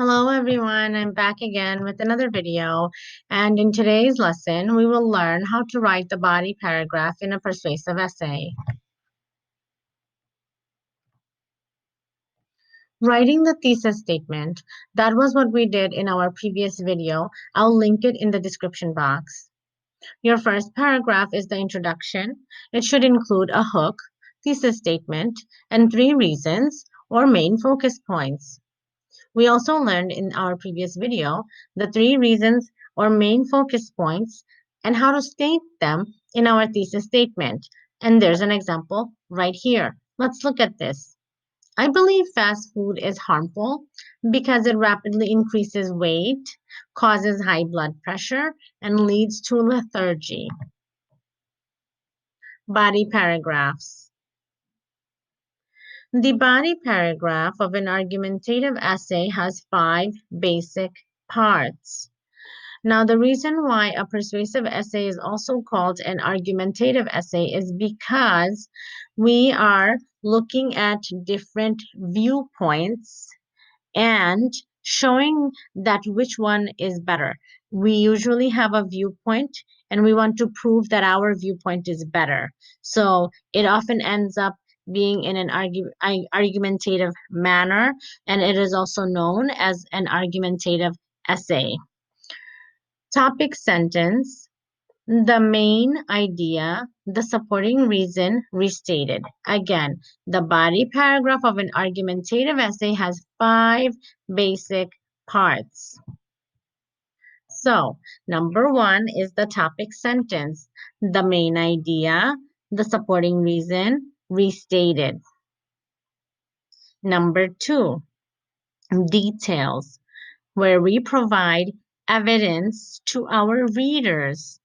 Hello everyone, I'm back again with another video, and in today's lesson we will learn how to write the body paragraph in a persuasive essay. Writing the thesis statement, that was what we did in our previous video. I'll link it in the description box. Your first paragraph is the introduction. It should include a hook, thesis statement, and 3 reasons or main focus points. We also learned in our previous video the 3 reasons or main focus points and how to state them in our thesis statement. And there's an example right here. Let's look at this. I believe fast food is harmful because it rapidly increases weight, causes high blood pressure, and leads to lethargy. Body paragraphs. The body paragraph of an argumentative essay has 5 basic parts. Now, the reason why a persuasive essay is also called an argumentative essay is because we are looking at different viewpoints and showing that which one is better. We usually have a viewpoint and we want to prove that our viewpoint is better. So it often ends up being in an argumentative manner, and it is also known as an argumentative essay. Topic sentence, the main idea, the supporting reason restated. Again, the body paragraph of an argumentative essay has 5 basic parts. So, number 1 is the topic sentence, the main idea, the supporting reason restated. Number 2, details, where we provide evidence to our readers.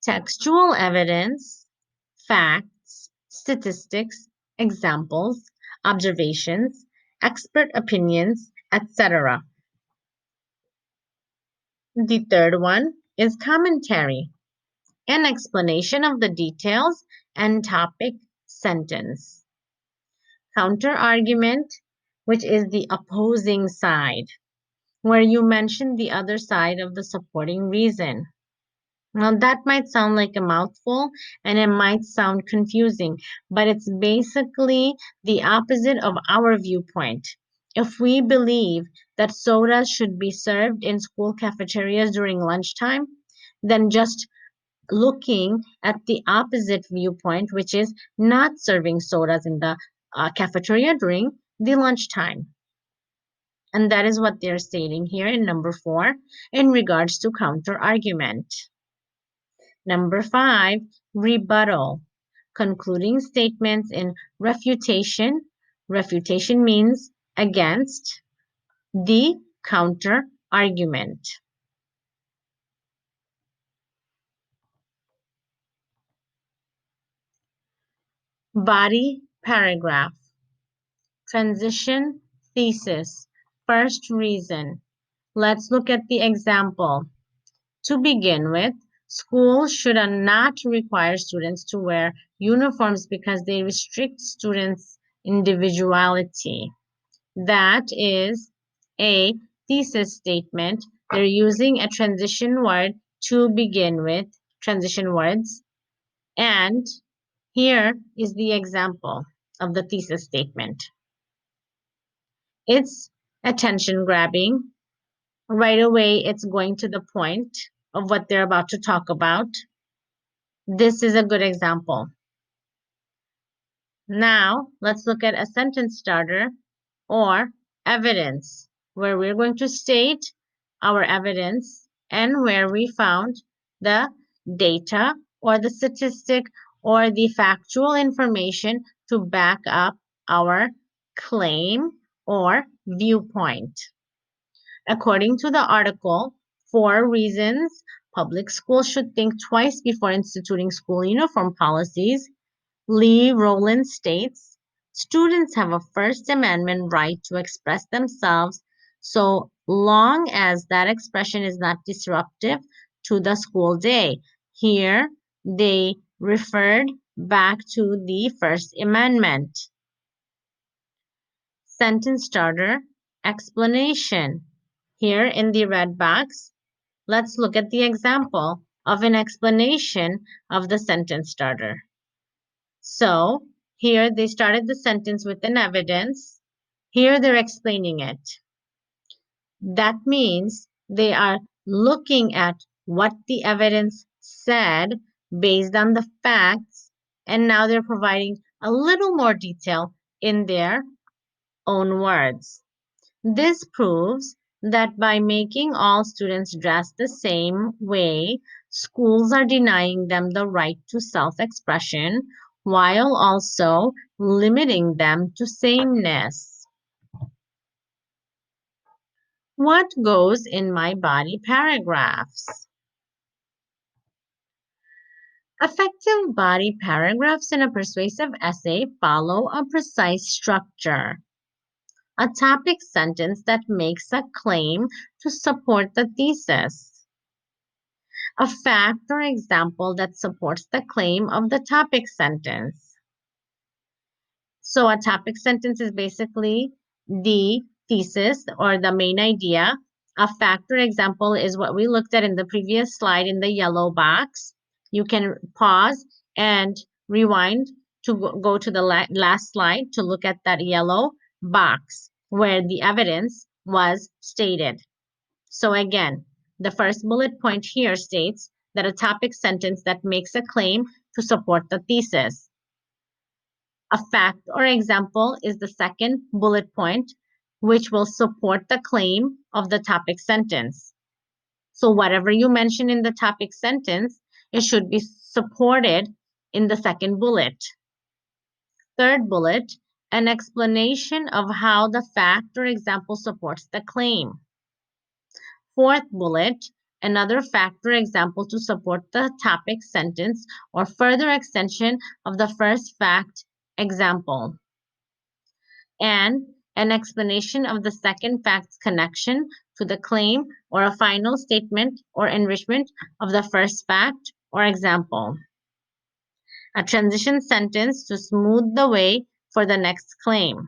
Textual evidence, facts, statistics, examples, observations, expert opinions, etc. The third one is commentary, an explanation of the details and topic sentence. Counter argument, which is the opposing side, where you mention the other side of the supporting reason. Now, that might sound like a mouthful and it might sound confusing, but it's basically the opposite of our viewpoint. If we believe that sodas should be served in school cafeterias during lunchtime, then just looking at the opposite viewpoint, which is not serving sodas in the cafeteria during the lunchtime. And that is what they're stating here in number 4 in regards to counter argument. Number 5, rebuttal. Concluding statements in refutation. Refutation means against the counter argument. Body paragraph. Transition thesis. First reason. Let's look at the example. To begin with, schools should not require students to wear uniforms because they restrict students' individuality. That is a thesis statement. They're using a transition word to begin with, transition words. And here is the example of the thesis statement. It's attention grabbing. Right away, it's going to the point of what they're about to talk about. This is a good example. Now, let's look at a sentence starter or evidence, where we're going to state our evidence and where we found the data or the statistic or the factual information to back up our claim or viewpoint. According to the article, 4 reasons public schools should think twice before instituting school uniform policies. Lee Rowland states, students have a First Amendment right to express themselves so long as that expression is not disruptive to the school day. Here, they referred back to the First Amendment. Sentence starter, Explanation. Here in the red box, let's look at the example of an explanation of the sentence starter. So, here they started the sentence with an evidence. Here they're explaining it. That means they are looking at what the evidence said based on the facts, and now they're providing a little more detail in their own words. This proves that by making all students dress the same way, schools are denying them the right to self-expression while also limiting them to sameness. What goes in my body paragraphs? Effective body paragraphs in a persuasive essay follow a precise structure. A topic sentence that makes a claim to support the thesis. A fact or example that supports the claim of the topic sentence. So a topic sentence is basically the thesis or the main idea. A fact or example is what we looked at in the previous slide in the yellow box. You can pause and rewind to go to the last slide to look at that yellow box where the evidence was stated. So again, the first bullet point here states that a topic sentence that makes a claim to support the thesis. A fact or example is the second bullet point, which will support the claim of the topic sentence. So whatever you mention in the topic sentence, it should be supported in the second bullet. Third bullet, an explanation of how the fact or example supports the claim. Fourth bullet, another fact or example to support the topic sentence or further extension of the first fact example. And an explanation of the second fact's connection to the claim or a final statement or enrichment of the first fact or example. A transition sentence to smooth the way for the next claim.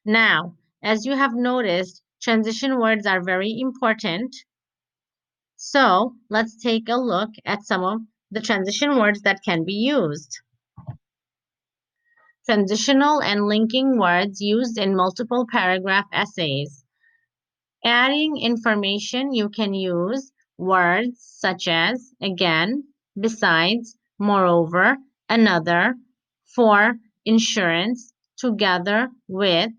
Now, as you have noticed, transition words are very important. So let's take a look at some of the transition words that can be used. Transitional and linking words used in multiple paragraph essays. Adding information, you can use words such as again, besides, moreover, another, for, insurance, together with,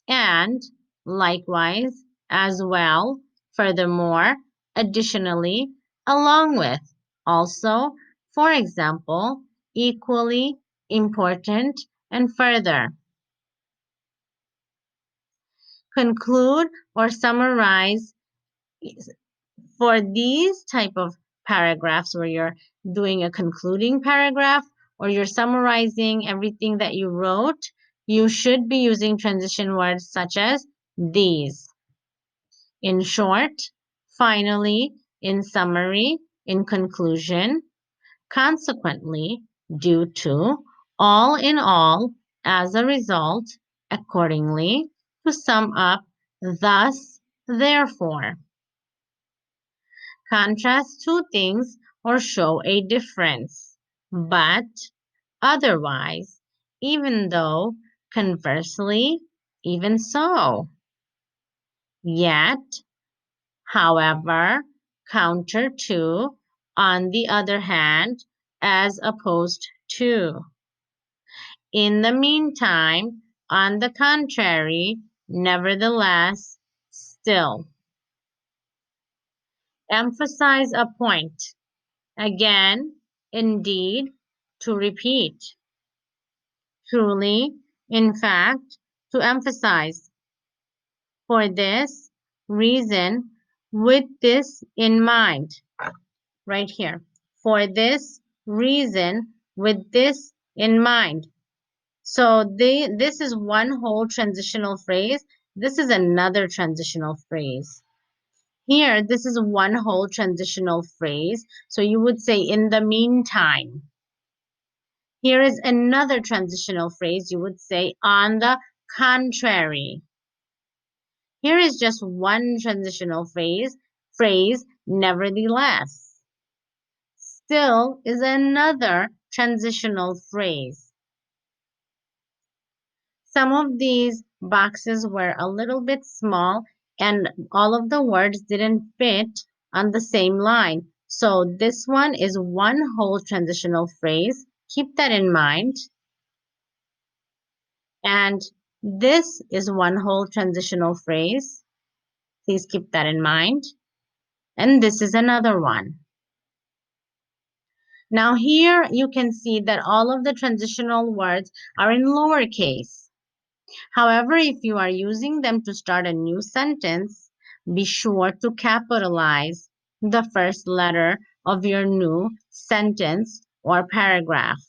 and, likewise, as well, furthermore, additionally, along with, also, for example, equally, important, and further. Conclude or summarize. For these type of paragraphs where you're doing a concluding paragraph or you're summarizing everything that you wrote, you should be using transition words such as these. In short, finally, in summary, in conclusion, consequently, due to, all in all, as a result, accordingly, to sum up, thus, therefore. Contrast two things or show a difference, but otherwise, even though, conversely, even so. Yet, however, counter to, on the other hand, as opposed to. In the meantime, on the contrary, nevertheless, still. Emphasize a point. Again, indeed, to repeat. Truly, in fact, to emphasize. For this reason, with this in mind. Right here. For this reason, with this in mind. So this is one whole transitional phrase. This is another transitional phrase. Here, this is one whole transitional phrase. So you would say, in the meantime. Here is another transitional phrase. You would say, on the contrary. Here is just one transitional phrase, nevertheless. Still is another transitional phrase. Some of these boxes were a little bit small and all of the words didn't fit on the same line. So this one is one whole transitional phrase. Keep that in mind. And this is one whole transitional phrase. Please keep that in mind. And this is another one. Now here you can see that all of the transitional words are in lowercase. However, if you are using them to start a new sentence, be sure to capitalize the first letter of your new sentence or paragraph.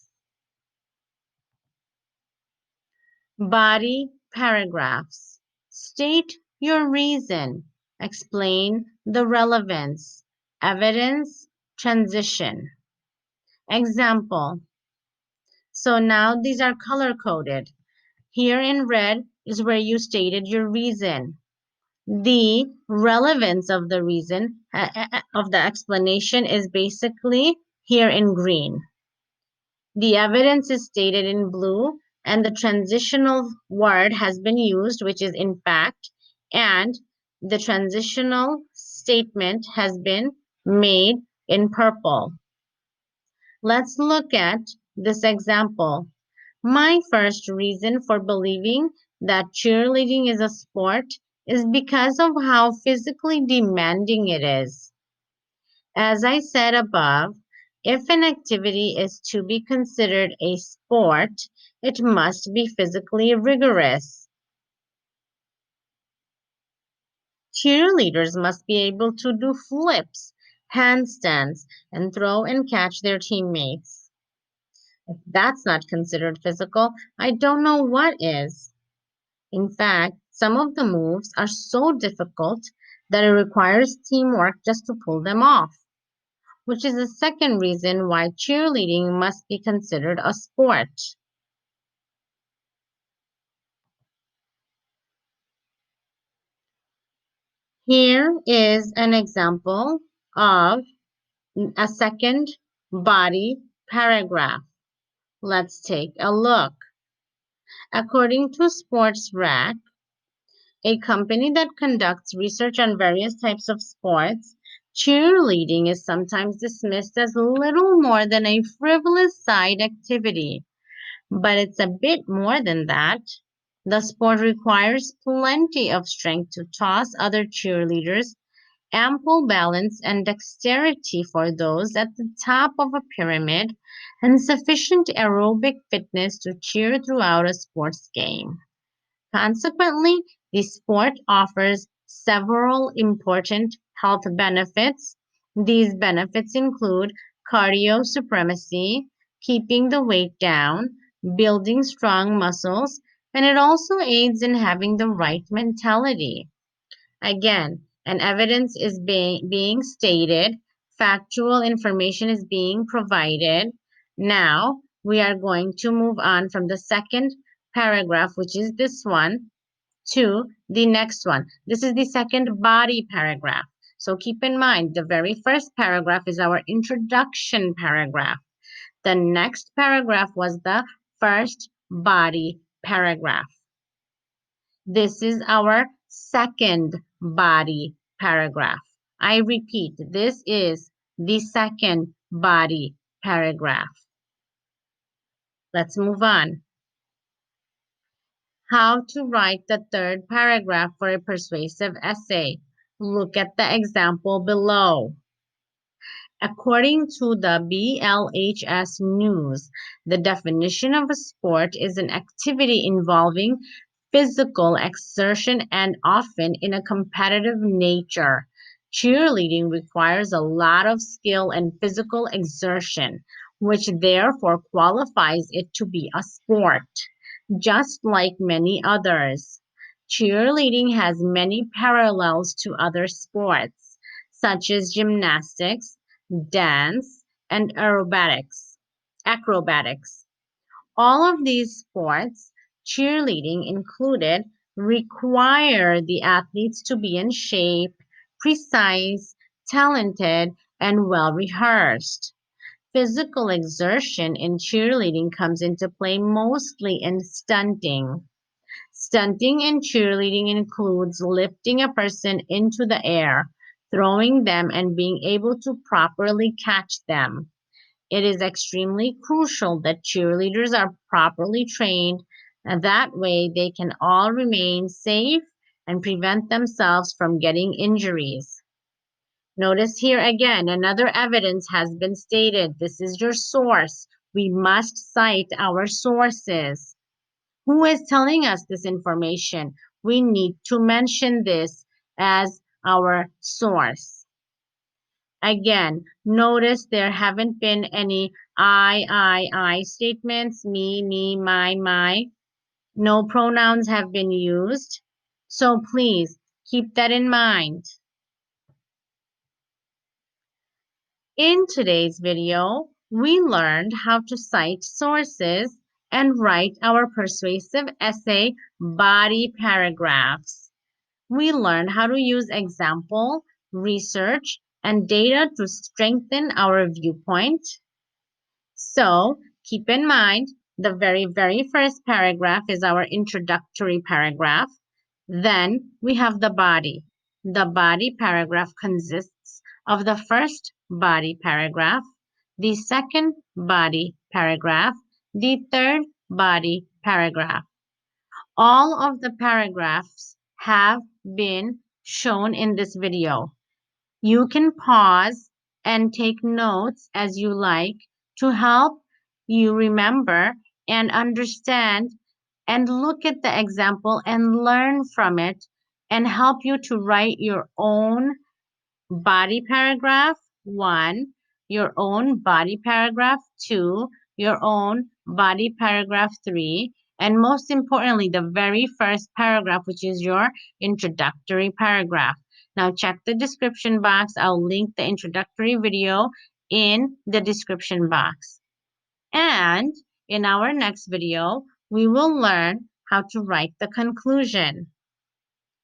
Body paragraphs. State your reason. Explain the relevance. Evidence, transition. Example. So now these are color coded. Here in red is where you stated your reason. The relevance of the reason of the explanation is basically here in green. The evidence is stated in blue, and the transitional word has been used, which is in fact, and the transitional statement has been made in purple. Let's look at this example. My first reason for believing that cheerleading is a sport is because of how physically demanding it is. As I said above, if an activity is to be considered a sport, it must be physically rigorous. Cheerleaders must be able to do flips, handstands, and throw and catch their teammates. If that's not considered physical, I don't know what is. In fact, some of the moves are so difficult that it requires teamwork just to pull them off, which is the second reason why cheerleading must be considered a sport. Here is an example of a second body paragraph. Let's take a look. According to Sports Rack, a company that conducts research on various types of sports, cheerleading is sometimes dismissed as little more than a frivolous side activity. But it's a bit more than that. The sport requires plenty of strength to toss other cheerleaders, ample balance and dexterity for those at the top of a pyramid, and sufficient aerobic fitness to cheer throughout a sports game. Consequently, the sport offers several important health benefits. These benefits include cardio supremacy, keeping the weight down, building strong muscles, and it also aids in having the right mentality. Again, an evidence is being stated, factual information is being provided. Now, we are going to move on from the second paragraph, which is this one, to the next one. This is the second body paragraph. So keep in mind, the very first paragraph is our introduction paragraph. The next paragraph was the first body paragraph. This is our second body paragraph. I repeat, this is the second body paragraph. Let's move on. How to write the third paragraph for a persuasive essay. Look at the example below. According to the BLHS News, the definition of a sport is an activity involving physical exertion and often in a competitive nature. Cheerleading requires a lot of skill and physical exertion, which therefore qualifies it to be a sport, just like many others. Cheerleading has many parallels to other sports, such as gymnastics, dance, and acrobatics. All of these sports, cheerleading included, require the athletes to be in shape, precise, talented, and well rehearsed. Physical exertion in cheerleading comes into play mostly in stunting. Stunting in cheerleading includes lifting a person into the air, throwing them, and being able to properly catch them. It is extremely crucial that cheerleaders are properly trained, and that way they can all remain safe and prevent themselves from getting injuries. Notice here again, another evidence has been stated. This is your source. We must cite our sources. Who is telling us this information? We need to mention this as our source. Again, notice there haven't been any I statements, me, my. No pronouns have been used. So please keep that in mind. In today's video, we learned how to cite sources and write our persuasive essay body paragraphs. We learned how to use example, research, and data to strengthen our viewpoint. So keep in mind, the very first paragraph is our introductory paragraph. Then we have the body. The body paragraph consists of the first body paragraph, the second body paragraph, the third body paragraph. All of the paragraphs have been shown in this video. You can pause and take notes as you like to help you remember and understand and look at the example and learn from it and help you to write your own body paragraph 1, your own body paragraph 2, your own body paragraph 3, and most importantly, the very first paragraph, which is your introductory paragraph. Now check the description box. I'll link the introductory video in the description box. And in our next video, we will learn how to write the conclusion.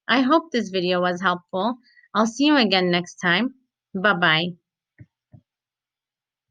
I hope this video was helpful. I'll see you again next time. Bye-bye.